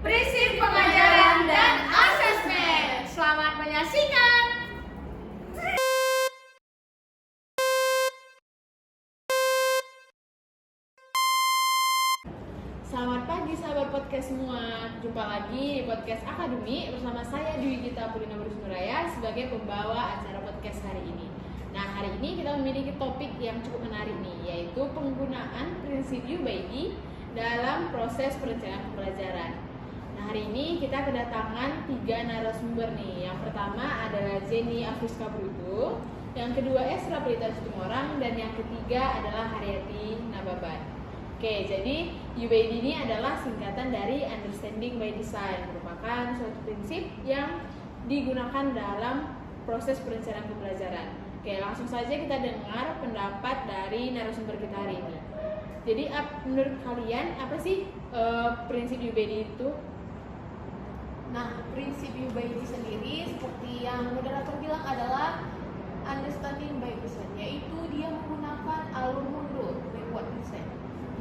prinsip pengajaran dan asesmen. Selamat menyaksikan. Selamat pagi sahabat podcast semua. Jumpa lagi di podcast Akademi bersama saya Dwi Gita Purina Nuraya sebagai pembawa acara podcast hari ini. Nah, hari ini kita memiliki topik yang cukup menarik nih, yaitu penggunaan prinsip UBID dalam proses perencanaan pembelajaran. Nah, hari ini kita kedatangan 3 narasumber nih. Yang pertama adalah Jenny Afriska Bruto, yang kedua Esra Pelita Situmorang, dan yang ketiga adalah Haryati Nababan. Oke, jadi UBID ini adalah singkatan dari Understanding by Design, merupakan suatu prinsip yang digunakan dalam proses perencanaan pembelajaran. Oke, langsung saja kita dengar pendapat dari narasumber kita hari ini. Jadi, menurut kalian apa sih prinsip UBID itu? Nah, prinsip UBID sendiri seperti yang moderator bilang adalah Understanding by Design, yaitu dia menggunakan alur mundur backward design.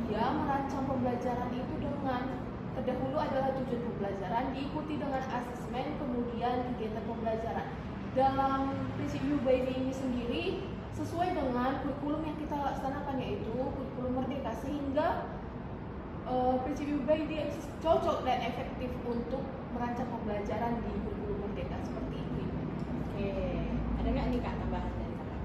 Dia merancang pembelajaran itu dengan terdahulu adalah tujuan pembelajaran, diikuti dengan asesmen, kemudian kegiatan pembelajaran. Dalam prinsip UBID ini sendiri sesuai dengan kurikulum yang kita laksanakan, yaitu kurikulum Merdeka, sehingga prinsip UBID cocok dan efektif untuk merancang pembelajaran di kurikulum Merdeka seperti itu. Oke, ada nggak nih Kak tambahan dari Kakak?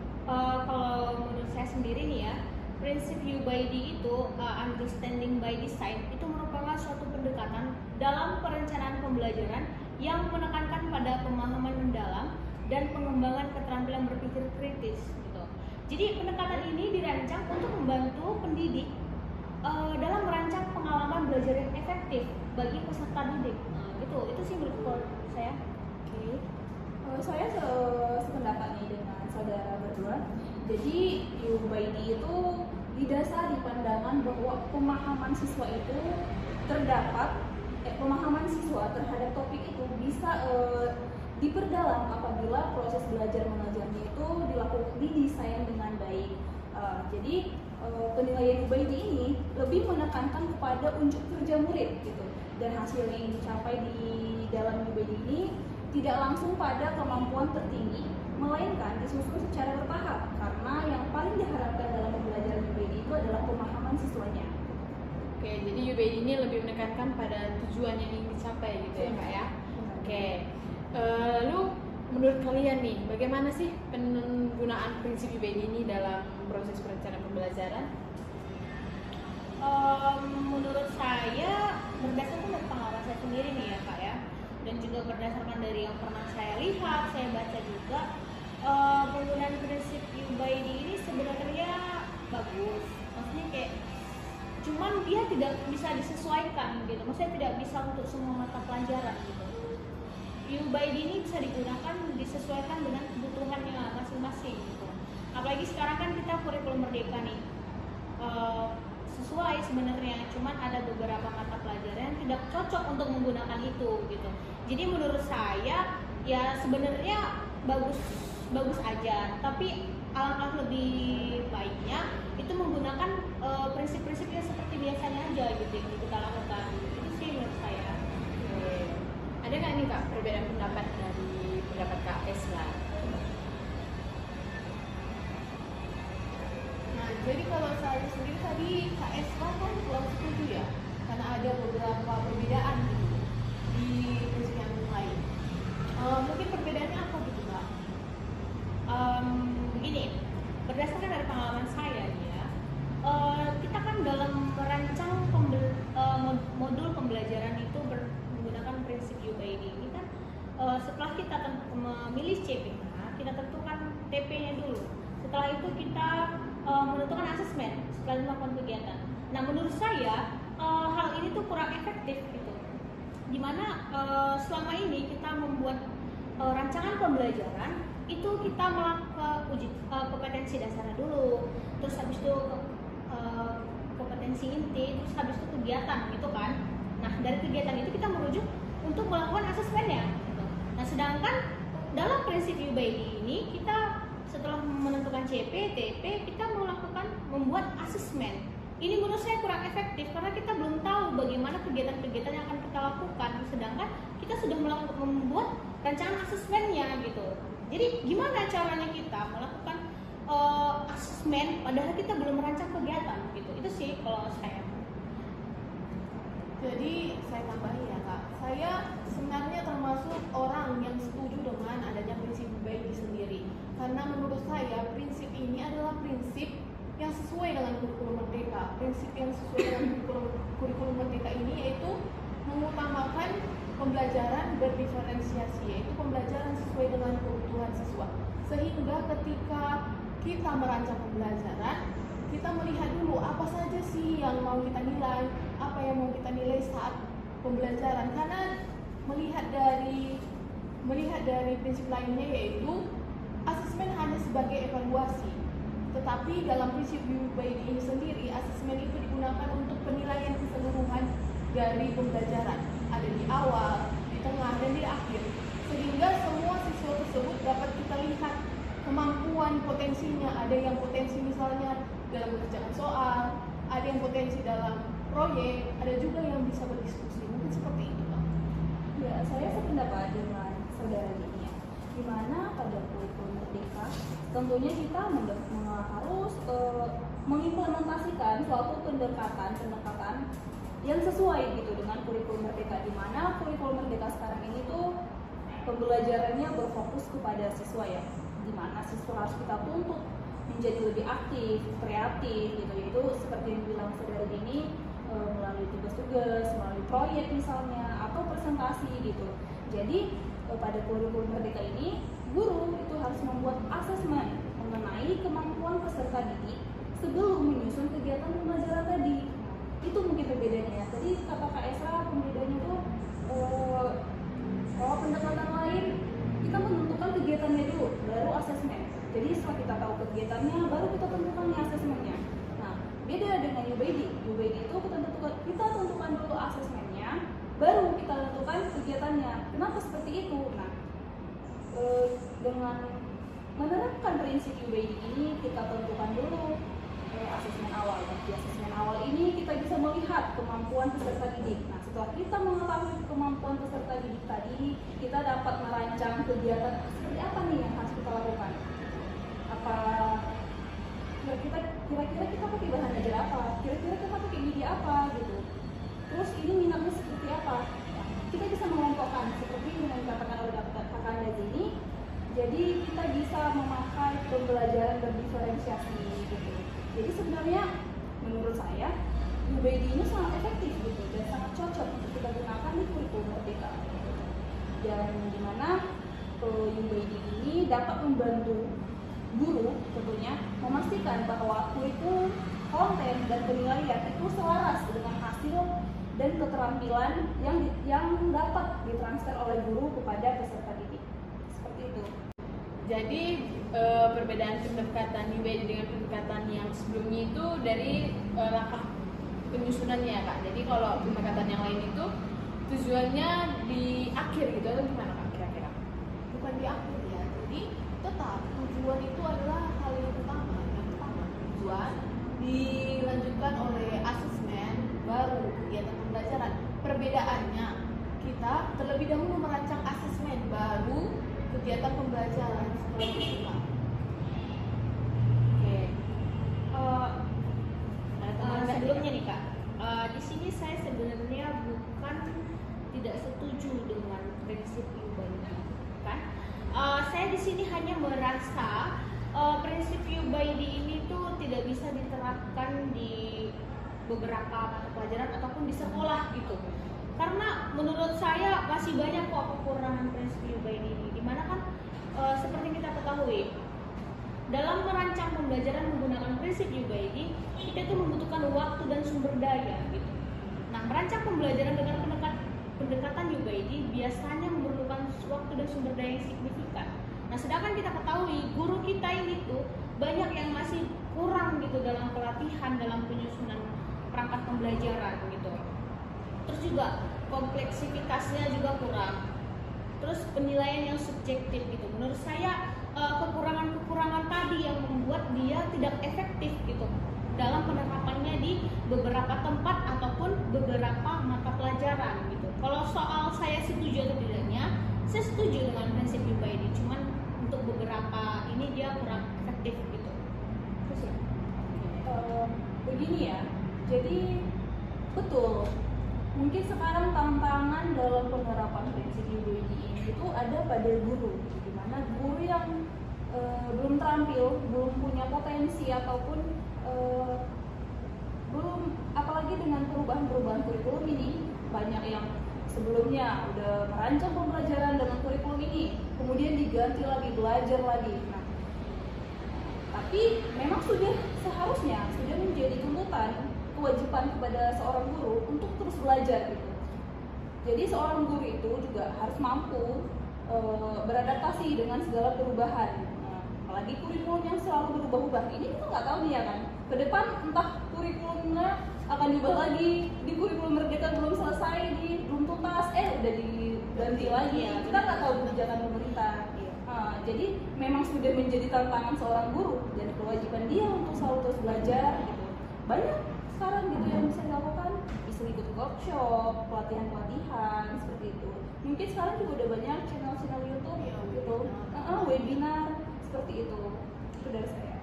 Kalau menurut saya sendiri nih ya, prinsip UBID itu Understanding by Design itu merupakan suatu pendekatan dalam perencanaan pembelajaran yang menekankan pada pemahaman mendalam dan pengembangan keterampilan berpikir kritis gitu. Jadi pendekatan ini dirancang untuk membantu pendidik dalam merancang pengalaman belajar yang efektif bagi peserta didik. Itu sih menurut saya. Oke. Saya sependapat nih dengan saudara berdua. Jadi UBID itu didasari pandangan bahwa pemahaman siswa itu pemahaman siswa terhadap topik itu bisa diperdalam apabila proses belajar mengajarnya itu didesain dengan baik. Jadi penilaian UBID ini lebih menekankan kepada unjuk kerja murid gitu, dan hasil yang dicapai di dalam UBID ini tidak langsung pada kemampuan tertinggi, melainkan disusun secara bertahap, karena yang paling diharapkan dalam pembelajaran UBID itu adalah pemahaman siswanya. Oke, jadi UBID ini lebih menekankan pada tujuan yang ingin dicapai gitu ya Kak ya. Oke, lalu menurut kalian nih, bagaimana sih penggunaan prinsip UBID ini dalam proses perencanaan pembelajaran? Menurut saya berdasarkan dari pengalaman saya sendiri nih ya Kak ya, dan juga berdasarkan dari yang pernah saya lihat, saya baca juga, penggunaan prinsip UBID ini sebenarnya bagus. Maksudnya kayak cuman dia tidak bisa disesuaikan gitu, maksudnya tidak bisa untuk semua mata pelajaran gitu. UBID ini bisa digunakan disesuaikan dengan kebutuhannya masing-masing gitu. Apalagi sekarang kan kita kurikulum Merdeka nih, sesuai sebenarnya, cuman ada beberapa mata pelajaran yang tidak cocok untuk menggunakan itu gitu. Jadi menurut saya ya sebenarnya bagus aja, tapi alangkah lebih baiknya itu menggunakan prinsip-prinsipnya seperti biasanya aja gitu yang kita lakukan. Itu sih menurut saya. Oke. Ada nggak nih Kak perbedaan pendapat dari pendapat Kak Esla? Nah, jadi kalau saya sendiri tadi KSK kan kurang setuju ya, karena ada beberapa perbedaan gitu di prinsip yang lain. Mungkin perbedaannya apa gitu Kak? Begini, berdasarkan dari pengalaman saya nih ya, kita kan dalam merancang modul pembelajaran itu menggunakan prinsip UBID ini kan, setelah kita memilih CPK, kita tentukan TP-nya dulu. Setelah itu kita menentukan asesmen setelah melakukan kegiatan. Nah, menurut saya hal ini tuh kurang efektif gitu. Dimana selama ini kita membuat rancangan pembelajaran itu kita melakukan uji kompetensi dasarnya dulu, terus habis itu kompetensi inti, terus habis itu kegiatan gitu kan. Nah, dari kegiatan itu kita merujuk untuk melakukan asesmennya gitu. Nah, sedangkan dalam prinsip UBID ini kita setelah menentukan CP, TP, kita membuat asesmen ini menurut saya kurang efektif karena kita belum tahu bagaimana kegiatan-kegiatan yang akan kita lakukan, sedangkan kita sudah membuat rancangan asesmennya gitu. Jadi gimana caranya kita melakukan asesmen padahal kita belum merancang kegiatan gitu. Itu sih kalau saya. Jadi saya tambahin ya Kak, saya sebenarnya termasuk orang yang setuju dengan adanya prinsip UBID sendiri. Karena menurut saya prinsip ini adalah prinsip yang sesuai dengan kurikulum Merdeka. Prinsip yang sesuai dengan kurikulum Merdeka ini yaitu mengutamakan pembelajaran berdiferensiasi, yaitu pembelajaran sesuai dengan kebutuhan siswa. Sehingga ketika kita merancang pembelajaran, kita melihat dulu apa saja sih yang mau kita nilai, apa yang mau kita nilai saat pembelajaran. Karena melihat dari prinsip lainnya yaitu asesmen hanya sebagai evaluasi. Tetapi dalam prinsip UBID ini sendiri, asesmen itu digunakan untuk penilaian keseluruhan dari pembelajaran. Ada di awal, di tengah, dan di akhir. Sehingga semua siswa tersebut dapat kita lihat kemampuan potensinya. Ada yang potensi misalnya dalam mengerjakan soal, ada yang potensi dalam proyek, ada juga yang bisa berdiskusi. Mungkin seperti itu, Pak. Ya, saya sependapat dengan saudara Dini, di mana pada kurikulum Merdeka tentunya kita harus mengimplementasikan suatu pendekatan yang sesuai gitu dengan kurikulum Merdeka, di mana kurikulum Merdeka sekarang ini tuh pembelajarannya berfokus kepada siswa ya, di mana siswa harus kita tuntut menjadi lebih aktif, kreatif gitu, yaitu seperti yang bilang saudara Dini, melalui tugas-tugas, melalui proyek misalnya, atau presentasi gitu. Jadi pada kurikulum Merdeka ini, guru itu harus membuat asesmen mengenai kemampuan peserta didik sebelum menyusun kegiatan pembelajaran tadi. Itu mungkin perbedaannya. Tadi kata Kak Esra, pembedanya itu kalau pendekatan lain, kita menentukan kegiatannya dulu, baru asesmen. Jadi setelah kita tahu kegiatannya, baru kita tentukan asesmennya. Nah, beda dengan UBID. UBID itu kita tentukan dulu asesmennya, baru kita tentukan kegiatannya. Kenapa seperti itu? Nah, dengan menerapkan prinsip UBID ini, kita tentukan dulu asesmen awal. Dan di asesmen awal ini kita bisa melihat kemampuan peserta didik. Nah, setelah kita mengetahui kemampuan peserta didik tadi, kita dapat merancang kegiatan seperti apa nih yang harus kita lakukan. Apa kira-kira kita pakai bahan belajar apa? Kira-kira kita pakai media apa gitu. Terus ini minatnya seperti apa? Nah, kita bisa mengelompokkan seperti yang dikatakan oleh Kakak Anda ini. Jadi kita bisa memakai pembelajaran berdiferensiasi gitu. Jadi sebenarnya menurut saya UBID ini sangat efektif gitu dan sangat cocok untuk kita gunakan di kurikulum Merdeka. Dan dimana UBID ini dapat membantu guru tentunya memastikan bahwa kurikulum, konten, dan penilaian itu selaras dengan hasil dan keterampilan yang dapat ditransfer oleh guru kepada peserta didik. Seperti itu. Jadi perbedaan pendekatan UBID dengan pendekatan yang sebelumnya itu dari langkah penyusunannya ya Kak. Jadi kalau pendekatan yang lain itu tujuannya di akhir gitu atau gimana Kak kira-kira? Bukan di akhir ya. Jadi tetap tujuan itu adalah hal yang utama. Yang pertama tujuan dilanjutkan oleh asesmen, baru kegiatan pembelajaran. Perbedaannya kita terlebih dahulu merancang asesmen, baru kegiatan pembelajaran seperti itu Pak. Oke. Sebelumnya nih Kak, di sini saya sebenarnya bukan tidak setuju dengan prinsip UBID, kan? Saya di sini hanya merasa prinsip UBID ini tuh tidak bisa diterapkan di beberapa mata pelajaran ataupun di sekolah gitu. Karena menurut saya masih banyak kok kekurangan prinsip UBID ini. Dimana kan seperti kita ketahui, dalam merancang pembelajaran menggunakan prinsip UBID, kita itu membutuhkan waktu dan sumber daya gitu. Nah, merancang pembelajaran dengan pendekatan UBID biasanya memerlukan waktu dan sumber daya yang signifikan. Nah, sedangkan kita ketahui guru kita ini tuh banyak yang masih kurang gitu dalam pelatihan, dalam penyusunan perangkat pembelajaran gitu. Terus juga kompleksitasnya juga kurang. Terus penilaian yang subjektif gitu. Menurut saya kekurangan-kekurangan tadi yang membuat dia tidak efektif gitu dalam penerapannya di di beberapa tempat ataupun beberapa mata pelajaran gitu. Kalau soal saya setuju atau tidaknya, saya setuju dengan prinsip UBID, cuman untuk beberapa ini dia kurang efektif gitu. Terus ya. Begini ya, jadi betul. Mungkin sekarang tantangan dalam penerapan prinsip UBID ini itu ada pada guru, di mana guru yang belum terampil, belum punya potensi ataupun belum, apalagi dengan perubahan-perubahan kurikulum ini, banyak yang sebelumnya udah merancang pembelajaran dengan kurikulum ini, kemudian diganti lagi, belajar lagi. Nah, tapi memang sudah seharusnya sudah menjadi tuntutan, kewajiban kepada seorang guru untuk terus belajar gitu. Jadi seorang guru itu juga harus mampu beradaptasi dengan segala perubahan. Apalagi kurikulum yang selalu berubah-ubah. Ini kita nggak tahu nih ya kan, ke depan entah kurikulumnya akan diubah lagi, di kurikulum Merdeka belum selesai, belum tuntas, udah diganti lagi. Kita nggak tahu kebijakan pemerintah. Jadi memang sudah menjadi tantangan seorang guru dan kewajiban dia untuk selalu terus belajar gitu. Banyak sekarang gitu yang bisa dilakukan, bisa ikut workshop, pelatihan-pelatihan seperti itu. Mungkin sekarang juga udah banyak channel-channel YouTube gitu, webinar seperti itu. Itu dari saya.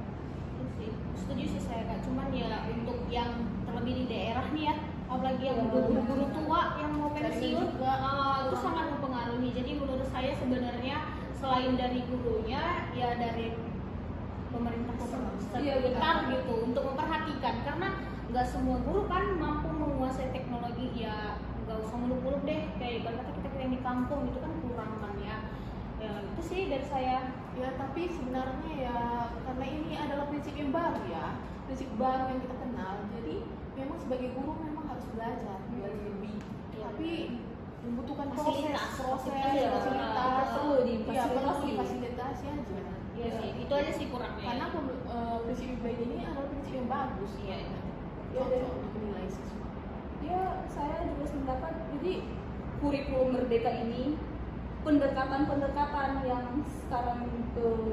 Setuju sih saya Kak, cuman ya untuk yang terlebih di daerah nih ya, apalagi yang guru-guru tua yang mau pensiun itu sangat mempengaruhi. Jadi menurut saya sebenarnya selain dari gurunya ya dari pemerintah sekitar gitu untuk memperhatikan, karena nggak semua guru kan mampu menguasai teknologi. Ya nggak usah muluk-muluk deh, kayak ibaratnya kita yang di kampung itu kan kurang kan ya. Itu sih dari saya. Ya, tapi sebenarnya ya karena ini adalah prinsip yang baru ya, prinsip baru yang kita kenal. Jadi memang sebagai guru memang harus belajar biar lebih. Tapi membutuhkan proses, fasilitas, perlu difasilitasi aja. Iya sih, itu aja sih kurangnya. Karena prinsip UBID ini adalah prinsip yang bagus. Iya. Cocok untuk menilai siswa. Ya, saya juga sependapat. Jadi kurikulum Merdeka ini pendekatan-pendekatan yang sekarang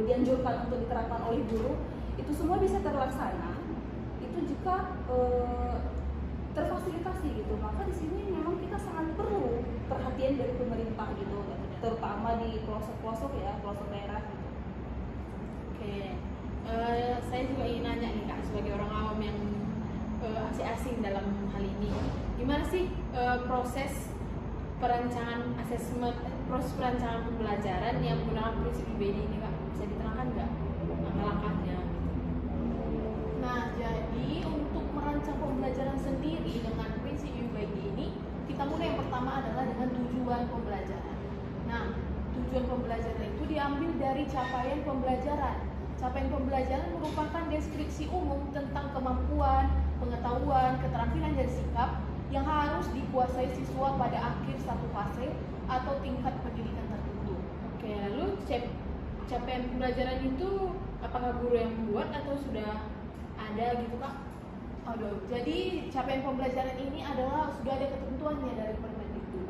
dianjurkan untuk diterapkan oleh guru itu semua bisa terlaksana itu jika terfasilitasi gitu. Maka di sini memang kita sangat perlu perhatian dari pemerintah gitu, terutama di pelosok-pelosok ya, pelosok daerah gitu. Oke, saya juga ingin nanya nih Kak, sebagai orang awam yang asing dalam hal ini, gimana sih proses perancangan asesmen, proses perancangan pembelajaran yang menggunakan prinsip UBID ini Kak? Bisa diterangkan nggak langkah-langkahnya? Nah, jadi untuk merancang pembelajaran sendiri dengan prinsip UBID ini, kita mulai yang pertama adalah dengan tujuan pembelajaran. Nah, tujuan pembelajaran itu diambil dari capaian pembelajaran. Capaian pembelajaran merupakan deskripsi umum tentang kemampuan, pengetahuan, keterampilan, dan sikap yang harus dikuasai siswa pada akhir satu fase atau tingkat pendidikan tertentu. Oke, lalu capaian pembelajaran itu apakah guru yang membuat atau sudah ada gitu Kak? Jadi capaian pembelajaran ini adalah sudah ada ketentuannya dari Permendikbud.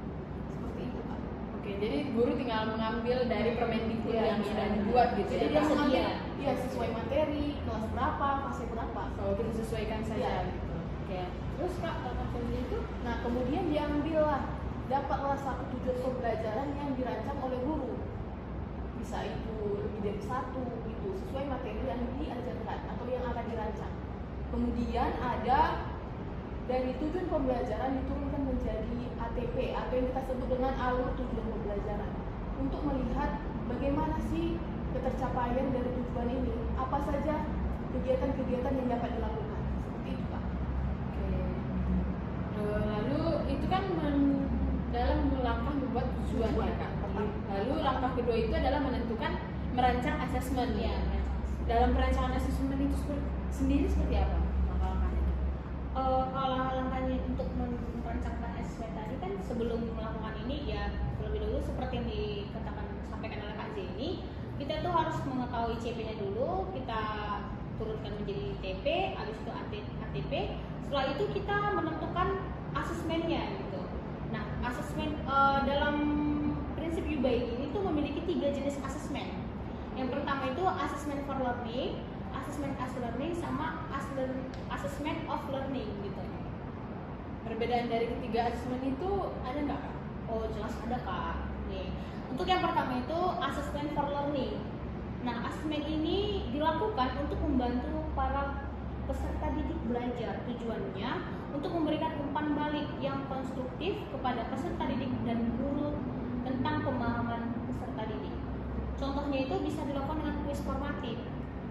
Seperti itu Kak. Oke, jadi guru tinggal mengambil dari Permendikbud yang sudah dibuat gitu. Jadi ya, dia Kak? mengambil sesuai materi, kelas berapa, fase berapa. Kalau kita sesuaikan saja gitu. Oke. Terus Kak, langkah selanjutnya itu? Nah, kemudian diambillah, dapatlah satu tujuan pembelajaran yang dirancang oleh guru. Bisa itu lebih dari satu, itu sesuai materi yang diajarkan atau yang akan dirancang. Kemudian ada dari tujuan pembelajaran diturunkan menjadi ATP atau yang kita sebut dengan alur tujuan pembelajaran, untuk melihat bagaimana sih ketercapaian dari tujuan ini, apa saja kegiatan-kegiatan yang dapat dilakukan. Seperti itu Pak. Lalu itu kan dalam langkah membuat tujuan ya Kak. Lalu langkah kedua itu adalah merancang asesmen ya. Dalam perancangan asesmen itu sendiri seperti apa langkah-langkahnya? Kalau langkahnya untuk merancangkan asesmen tadi kan sebelum melakukan ini ya terlebih dahulu seperti yang disampaikan oleh Kak Zeni, kita tuh harus mengetahui CP-nya dulu, kita turunkan menjadi TP, habis itu ATP. Setelah itu kita menentukan asesmennya gitu. Nah, asesmen dalam prinsip UBID ini tuh memiliki 3 jenis asesmen. Yang pertama itu asesmen for learning, assessment as learning sama assessment of learning gitu. Perbedaan dari ketiga asesmen itu ada nggak, Kak? Oh jelas ada Kak. Nih, untuk yang pertama itu assessment for learning. Nah, asesmen ini dilakukan untuk membantu para peserta didik belajar. Tujuannya untuk memberikan umpan balik yang konstruktif kepada peserta didik dan guru tentang pemahaman peserta didik. Contohnya itu bisa dilakukan dengan kuis formatif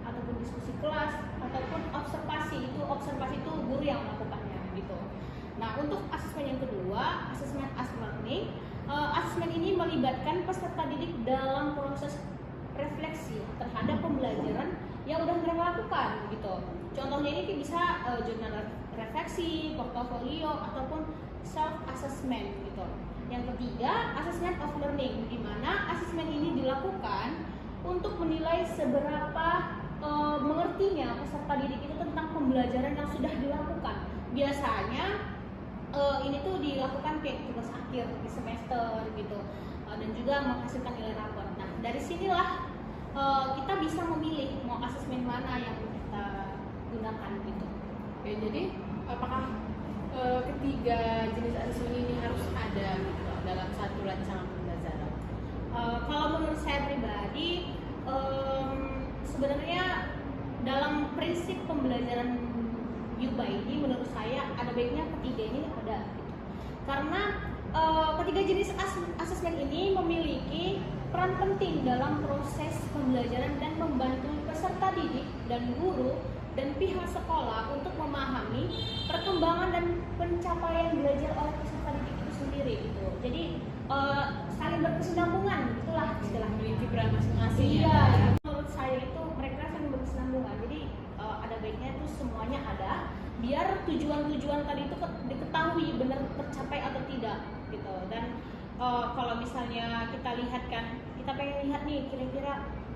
ataupun diskusi kelas ataupun observasi. Observasi itu guru yang melakukannya gitu. Nah, untuk asesmen yang kedua, assessment as learning, asesmen ini melibatkan peserta didik dalam proses refleksi terhadap pembelajaran yang udah mereka lakukan gitu. Contohnya ini bisa jurnal refleksi, portofolio ataupun self assessment gitu. Yang ketiga, assessment of learning, di mana asesmen ini dilakukan untuk menilai seberapa mengertinya peserta didik itu tentang pembelajaran yang sudah dilakukan. Biasanya ini tuh dilakukan kayak tugas akhir di semester gitu, dan juga menghasilkan nilai rapor. Nah, dari sinilah kita bisa memilih mau asesmen mana yang kita gunakan gitu. Oke, jadi apakah ketiga jenis asesmen ini harus ada gitu dalam satu rancangan pembelajaran? Kalau menurut saya pribadi, sebenarnya dalam prinsip pembelajaran Yuba ini menurut saya ada baiknya ketiga ini ada gitu. Karena ketiga jenis asesmen ini memiliki peran penting dalam proses pembelajaran dan membantu peserta didik dan guru dan pihak sekolah untuk memahami perkembangan dan pencapaian belajar oleh peserta didik itu sendiri gitu. Jadi saling berkesinambungan, itulah istilahnya. Memiliki peran masing-masing. Iya, menurut saya itu mereka saling berkesinambungan. Jadi ada baiknya itu semuanya ada, biar tujuan-tujuan tadi itu diketahui benar tercapai atau tidak gitu. Dan kalau misalnya kita lihat kan, kita pengen lihat nih kira-kira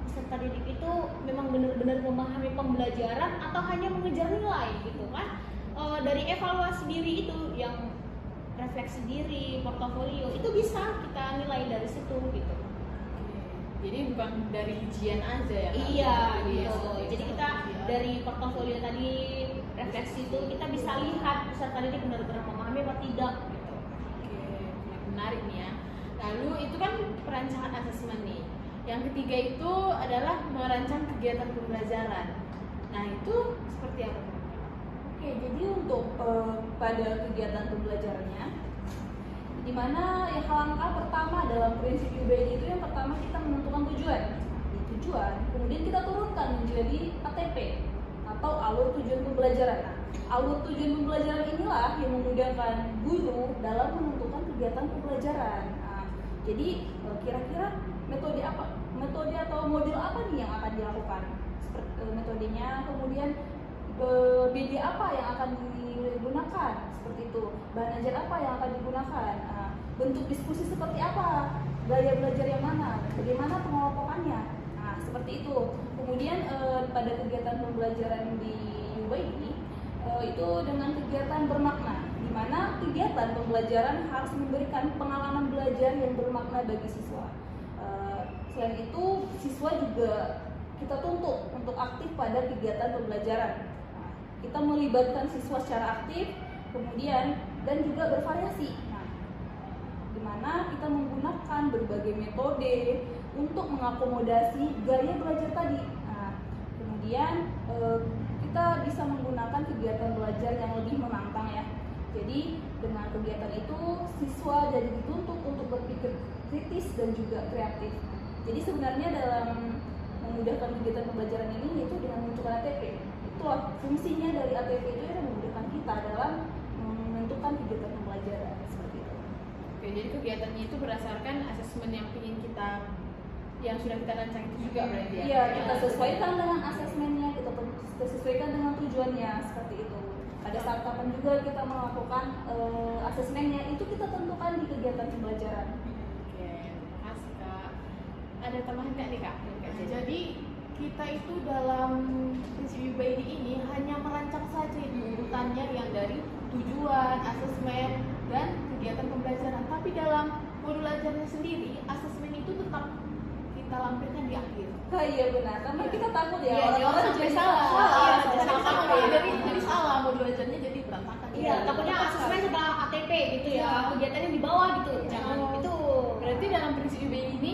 peserta didik itu memang benar-benar memahami pembelajaran atau hanya mengejar nilai gitu kan. Dari evaluasi diri itu yang refleksi diri, portofolio itu bisa kita nilai dari situ gitu. Jadi bukan dari ujian aja ya, Kak? Iya Jadi gitu. Jadi kita dari portofolio tadi refleksi itu kita bisa lihat peserta didik benar-benar memahami apa tidak gitu. Oke, menarik nih ya. Lalu itu kan perancangan asesmen nih. Yang ketiga itu adalah merancang kegiatan pembelajaran. Nah, itu seperti apa? Oke, jadi untuk pada kegiatan pembelajarannya, di mana yang langkah pertama dalam prinsip UBI itu yang pertama kita menentukan tujuan. Di tujuan, kemudian kita turunkan menjadi ATP atau alur tujuan pembelajaran. Nah, alur tujuan pembelajaran inilah yang memudahkan guru dalam menentukan kegiatan pembelajaran. Nah, jadi kira-kira metode atau modul apa nih yang akan dilakukan? Seperti metodenya, kemudian BD apa yang akan digunakan, seperti itu, bahan ajar apa yang akan digunakan, bentuk diskusi seperti apa, gaya belajar yang mana, bagaimana pengelompokannya, nah seperti itu. Kemudian pada kegiatan pembelajaran di UBI ini itu dengan kegiatan bermakna, di mana kegiatan pembelajaran harus memberikan pengalaman belajar yang bermakna bagi siswa. Selain itu, siswa juga kita tuntut untuk aktif pada kegiatan pembelajaran. Kita melibatkan siswa secara aktif, kemudian dan juga bervariasi. Nah, di mana kita menggunakan berbagai metode untuk mengakomodasi gaya belajar tadi. Nah, kemudian kita bisa menggunakan kegiatan belajar yang lebih menantang ya. Jadi dengan kegiatan itu siswa jadi dituntut untuk berpikir kritis dan juga kreatif. Jadi sebenarnya dalam memudahkan kegiatan pembelajaran ini yaitu dengan menentukan ATP. Itulah fungsinya dari ATP itu yang memudahkan kita dalam menentukan kegiatan pembelajaran seperti itu. Oke, jadi kegiatannya itu berdasarkan asesmen yang sudah kita rancang itu juga berarti ya? Iya, kita sesuaikan dengan asesmennya, kita sesuaikan dengan tujuannya seperti itu. Pada saat kapan juga kita melakukan asesmennya itu kita tentukan di kegiatan pembelajaran. Oke, makasih Kak. Ada tambahan nggak nih Kak? Jadi kita itu dalam prinsip UBI ini hanya merancang saja itu urutannya yang dari tujuan, asesmen, dan kegiatan pembelajaran. Tapi dalam modul ajarnya sendiri, asesmen itu tetap kita lampirkan di akhir. Iya benar, karena kita takut ya Iya, orang-orang sampai jadi salah. gitu ya, kegiatannya di bawah gitu, jangan itu. Berarti dalam prinsip UBI ini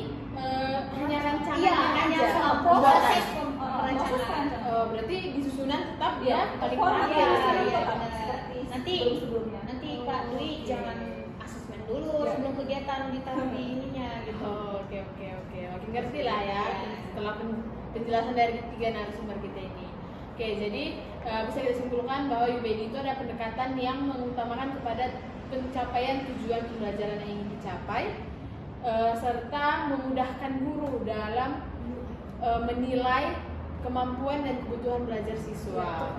hanya rancangan Iya, hanya aja, soal pembuatan. proses Proses perencanaan. Berarti di susunan tetap ya paling format terakhir. susunan iya, tetap benar. seperti Nanti sebelumnya. nanti Kak Dwi jangan asesmen dulu Iya. sebelum kegiatan ditaruh di ininya gitu. Oke, makin ngerti lah ya setelah penjelasan dari tiga narasumber kita ini. Oke, jadi bisa kita simpulkan bahwa UBD itu ada pendekatan yang mengutamakan kepada pencapaian tujuan pembelajaran yang ingin dicapai, serta memudahkan guru dalam menilai kemampuan dan kebutuhan belajar siswa.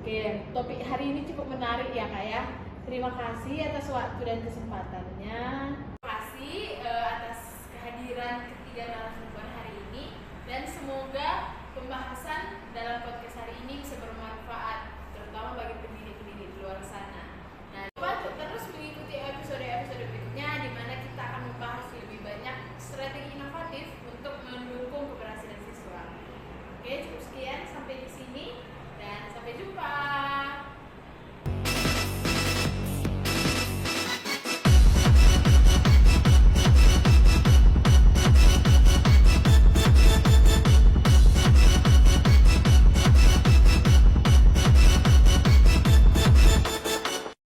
Oke, topik hari ini cukup menarik ya Kak ya. Terima kasih atas waktu dan kesempatannya. Terima kasih atas kehadiran ketiga narasumber